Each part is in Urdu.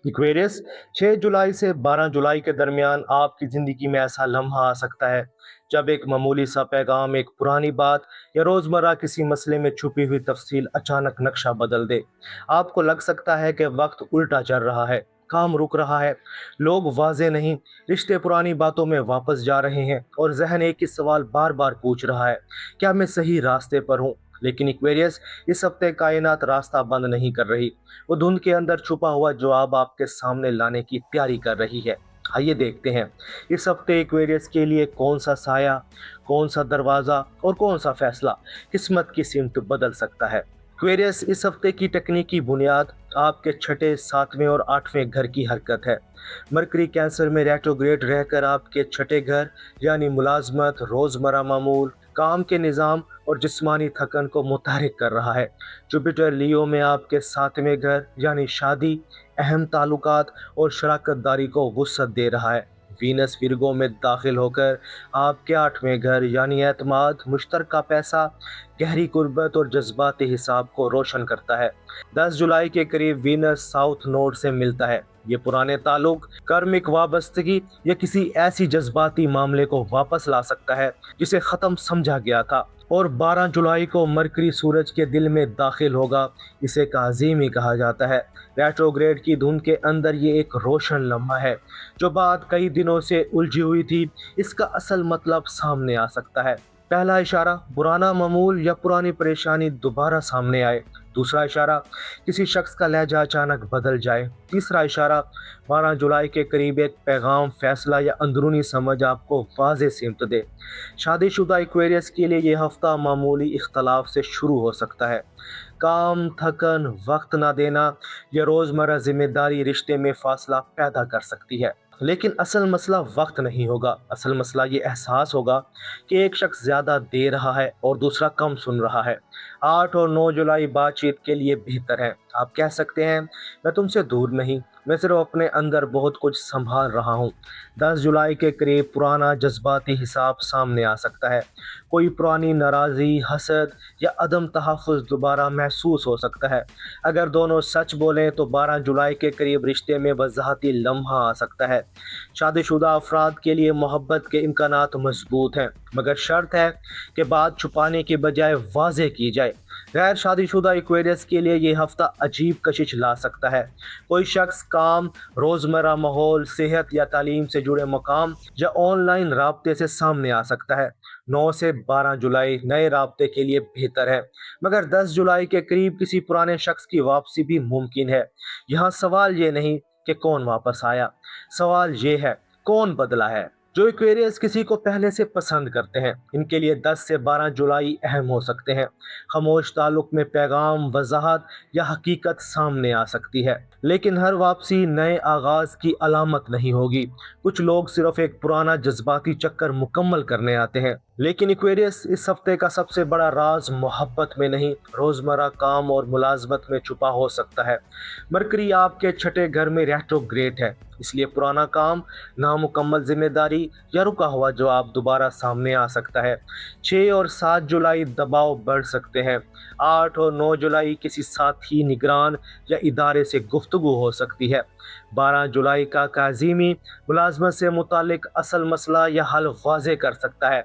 ایکویریس، 6 جولائی سے 12 جولائی کے درمیان آپ کی زندگی میں ایسا لمحہ آ سکتا ہے جب ایک معمولی سا پیغام، ایک پرانی بات یا روزمرہ کسی مسئلے میں چھپی ہوئی تفصیل اچانک نقشہ بدل دے۔ آپ کو لگ سکتا ہے کہ وقت الٹا چل رہا ہے، کام رک رہا ہے، لوگ واضح نہیں، رشتے پرانی باتوں میں واپس جا رہے ہیں، اور ذہن ایک ہی سوال بار بار پوچھ رہا ہے: کیا میں صحیح راستے پر ہوں؟ لیکن ایکویریس، اس ہفتے کائنات راستہ بند نہیں کر رہی، وہ دھند کے اندر چھپا ہوا جواب آپ کے سامنے لانے کی تیاری کر رہی ہے۔ آئیے دیکھتے ہیں اس ہفتے ایکویریس کے لیے کون سا سایہ، کون سا دروازہ اور کون سا فیصلہ قسمت کی سمت بدل سکتا ہے۔ ایکویریس، اس ہفتے کی تکنیکی بنیاد آپ کے چھٹے، ساتویں اور آٹھویں گھر کی حرکت ہے۔ مرکری کینسر میں ریٹروگریڈ رہ کر آپ کے چھٹے گھر یعنی ملازمت، روزمرہ معمول، کام کے نظام اور جسمانی تھکن کو متحرک کر رہا ہے۔ جوپیٹر لیو میں آپ کے ساتویں گھر یعنی شادی، اہم تعلقات اور شراکت داری کو وسعت دے رہا ہے۔ وینس ورگو میں داخل ہو کر آپ کے آٹھویں گھر یعنی اعتماد، مشترکہ پیسہ، گہری قربت اور جذباتی حساب کو روشن کرتا ہے۔ 10 جولائی کے قریب وینس ساؤتھ نوڈ سے ملتا ہے۔ یہ پرانے تعلق، کرمک وابستگی یا کسی ایسی جذباتی معاملے کو واپس لا سکتا ہے جسے ختم سمجھا گیا تھا۔ اور 12 جولائی کو مرکری سورج کے دل میں داخل ہوگا، اسے کازیمی کہا جاتا ہے۔ ریٹروگریڈ کی دھند کے اندر یہ ایک روشن لمحہ ہے۔ جو بات کئی دنوں سے الجھی ہوئی تھی، اس کا اصل مطلب سامنے آ سکتا ہے۔ پہلا اشارہ، پرانا معمول یا پرانی پریشانی دوبارہ سامنے آئے۔ دوسرا اشارہ، کسی شخص کا لہجہ اچانک بدل جائے۔ تیسرا اشارہ، 12 جولائی کے قریب ایک پیغام، فیصلہ یا اندرونی سمجھ آپ کو واضح سمت دے۔ شادی شدہ ایکویریس کے لیے یہ ہفتہ معمولی اختلاف سے شروع ہو سکتا ہے۔ کام، تھکن، وقت نہ دینا یا روزمرہ ذمہ داری رشتے میں فاصلہ پیدا کر سکتی ہے۔ لیکن اصل مسئلہ وقت نہیں ہوگا، اصل مسئلہ یہ احساس ہوگا کہ ایک شخص زیادہ دے رہا ہے اور دوسرا کم سن رہا ہے۔ 8 اور 9 جولائی بات چیت کے لیے بہتر ہے۔ آپ کہہ سکتے ہیں: میں تم سے دور نہیں، میں صرف اپنے اندر بہت کچھ سنبھال رہا ہوں۔ 10 جولائی کے قریب پرانا جذباتی حساب سامنے آ سکتا ہے۔ کوئی پرانی ناراضی، حسد یا عدم تحفظ دوبارہ محسوس ہو سکتا ہے۔ اگر دونوں سچ بولیں تو 12 جولائی کے قریب رشتے میں وضاحتی لمحہ آ سکتا ہے۔ شادی شدہ افراد کے لیے محبت کے امکانات مضبوط ہیں، مگر شرط ہے کہ بات چھپانے کی بجائے واضح کی جائے۔ غیر شادی شدہ ایکویریس کے لیے یہ ہفتہ عجیب کشش لا سکتا ہے۔ کوئی شخص کام، روزمرہ ماحول، صحت یا تعلیم سے جڑے مقام یا آن لائن رابطے سے سامنے آ سکتا ہے۔ 9 سے 12 جولائی نئے رابطے کے لیے بہتر ہے، مگر 10 جولائی کے قریب کسی پرانے شخص کی واپسی بھی ممکن ہے۔ یہاں سوال یہ نہیں کہ کون واپس آیا، سوال یہ ہے کون بدلا ہے۔ جو ایکویریس کسی کو پہلے سے پسند کرتے ہیں، ان کے لیے 10 سے 12 جولائی اہم ہو سکتے ہیں۔ خاموش تعلق میں پیغام، وضاحت یا حقیقت سامنے آ سکتی ہے، لیکن ہر واپسی نئے آغاز کی علامت نہیں ہوگی۔ کچھ لوگ صرف ایک پرانا جذباتی چکر مکمل کرنے آتے ہیں۔ لیکن ایکویریس، اس ہفتے کا سب سے بڑا راز محبت میں نہیں، روزمرہ کام اور ملازمت میں چھپا ہو سکتا ہے۔ مرکری آپ کے چھٹے گھر میں ریٹروگریڈ ہے، اس لیے پرانا کام، نامکمل ذمہ داری یا رکا ہوا جواب دوبارہ سامنے آ سکتا ہے۔ 6 اور 7 جولائی دباؤ بڑھ سکتے ہیں۔ 8 اور 9 جولائی کسی ساتھی، نگران یا ادارے سے گفتگو ہو سکتی ہے۔ 12 جولائی کا کاظمی ملازمت سے متعلق اصل مسئلہ یا حل واضح کر سکتا ہے۔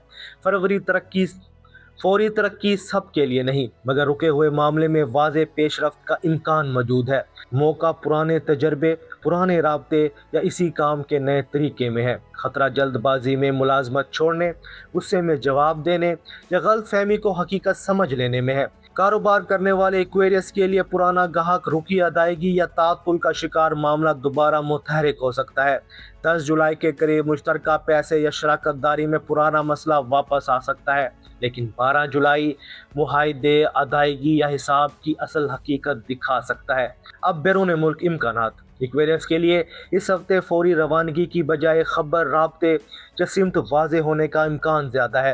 فوری ترقی سب کے لیے نہیں، مگر رکے ہوئے معاملے میں واضح پیش رفت کا امکان موجود ہے۔ موقع پرانے تجربے، پرانے رابطے یا اسی کام کے نئے طریقے میں ہے۔ خطرہ جلد بازی میں ملازمت چھوڑنے، غصے میں جواب دینے یا غلط فہمی کو حقیقت سمجھ لینے میں ہے۔ کاروبار کرنے والے ایکویریس کے لیے پرانا گاہک رکی ادائیگی یا تعطل کا شکار معاملہ دوبارہ متحرک ہو سکتا ہے۔ 10 جولائی کے قریب مشترکہ پیسے یا شراکت داری میں پرانا مسئلہ واپس آ سکتا ہے، لیکن 12 جولائی معاہدے، ادائیگی یا حساب کی اصل حقیقت دکھا سکتا ہے۔ اب بیرون ملک امکانات۔ ایکویریس کے لیے اس ہفتے فوری روانگی کی بجائے خبر، رابطے یا سمت واضح ہونے کا امکان زیادہ ہے۔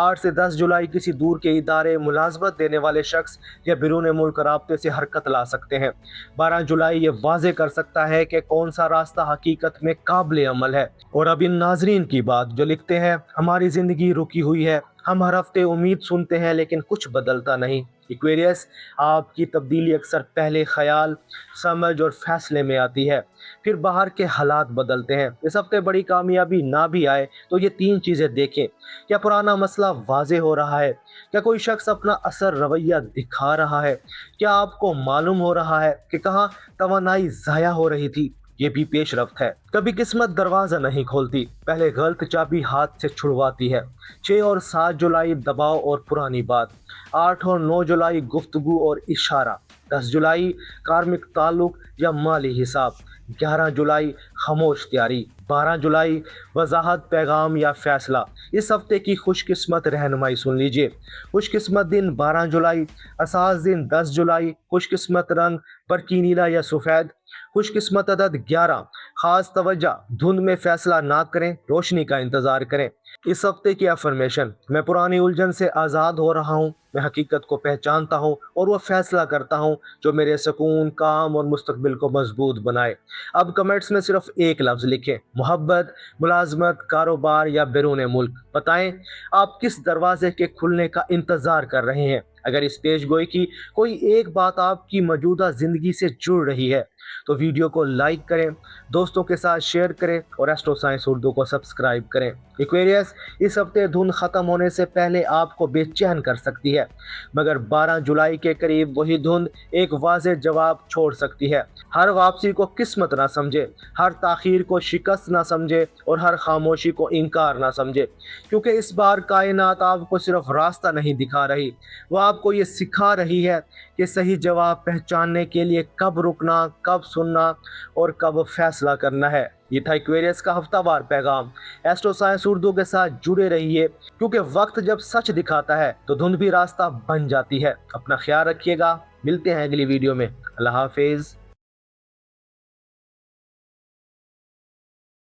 8 سے 10 جولائی کسی دور کے ادارے، ملازمت دینے والے شخص یا بیرون ملک رابطے سے حرکت لا سکتے ہیں۔ 12 جولائی یہ واضح کر سکتا ہے کہ کون سا راستہ حقیقت میں قابل عمل ہے۔ اور اب ان ناظرین کی بات جو لکھتے ہیں: ہماری زندگی رکی ہوئی ہے، ہم ہر ہفتے امید سنتے ہیں لیکن کچھ بدلتا نہیں۔ ایکویریس، آپ کی تبدیلی اکثر پہلے خیال، سمجھ اور فیصلے میں آتی ہے۔ پھر باہر کے حالات بدلتے ہیں۔ اس ہفتے بڑی کامیابی نہ بھی آئے تو یہ تین چیزیں دیکھیں: کیا پرانا مسئلہ واضح ہو رہا ہے؟ کیا کوئی شخص اپنا اثر رویہ دکھا رہا ہے؟ کیا آپ کو معلوم ہو رہا ہے کہ کہاں توانائی ضائع ہو رہی تھی؟ یہ بھی پیش رفت ہے۔ کبھی قسمت دروازہ نہیں کھولتی، پہلے غلط چابی ہاتھ سے چھڑواتی ہے۔ 6 اور 7 جولائی دباؤ اور پرانی بات، 8 اور 9 جولائی گفتگو اور اشارہ، 10 جولائی کارمک تعلق یا مالی حساب، 11 جولائی خاموش تیاری، 12 جولائی وضاحت پیغام یا فیصلہ۔ اس ہفتے کی خوش قسمت رہنمائی سن لیجئے۔ خوش قسمت دن 12 جولائی، اساس دن 10 جولائی، خوش قسمت رنگ برقی نیلا یا سفید، خوش قسمت عدد 11، خاص توجہ، دھند میں فیصلہ نہ کریں، روشنی کا انتظار کریں۔ اس ہفتے کی افرمیشن: میں پرانی الجھن سے آزاد ہو رہا ہوں، میں حقیقت کو پہچانتا ہوں اور وہ فیصلہ کرتا ہوں جو میرے سکون، کام اور مستقبل کو مضبوط بنائے۔ اب کمنٹس میں صرف ایک لفظ لکھیں: محبت، ملازمت، کاروبار یا بیرون ملک۔ بتائیں آپ کس دروازے کے کھلنے کا انتظار کر رہے ہیں۔ اگر اس پیش گوئی کی کوئی ایک بات آپ کی موجودہ زندگی سے جڑ رہی ہے تو ویڈیو کو لائک کریں، دوستوں کے ساتھ شیئر کریں اور ایسٹرو سائنس اردو کو سبسکرائب کریں۔ ایکویریس، اس ہفتے دھند ختم ہونے سے پہلے آپ کو بے چین کر سکتی ہے، مگر 12 جولائی کے قریب وہی دھند ایک واضح جواب چھوڑ سکتی ہے۔ ہر واپسی کو قسمت نہ سمجھے، ہر تاخیر کو شکست نہ سمجھے اور ہر خاموشی کو انکار نہ سمجھے، کیونکہ اس بار کائنات آپ کو صرف راستہ نہیں دکھا رہی، وہ آپ کو یہ سکھا رہی ہے کہ صحیح جواب پہچاننے کے لیے کب رکنا، کب سننا اور کب فیصلہ کرنا ہے۔ یہ تھا ایکویریس کا ہفتہ وار پیغام۔ ایسٹرو سائنس اردو کے ساتھ جڑے رہیے، کیونکہ وقت جب سچ دکھاتا ہے تو دھند بھی راستہ بن جاتی ہے۔ اپنا خیال رکھیے گا، ملتے ہیں اگلی ویڈیو میں۔ اللہ حافظ۔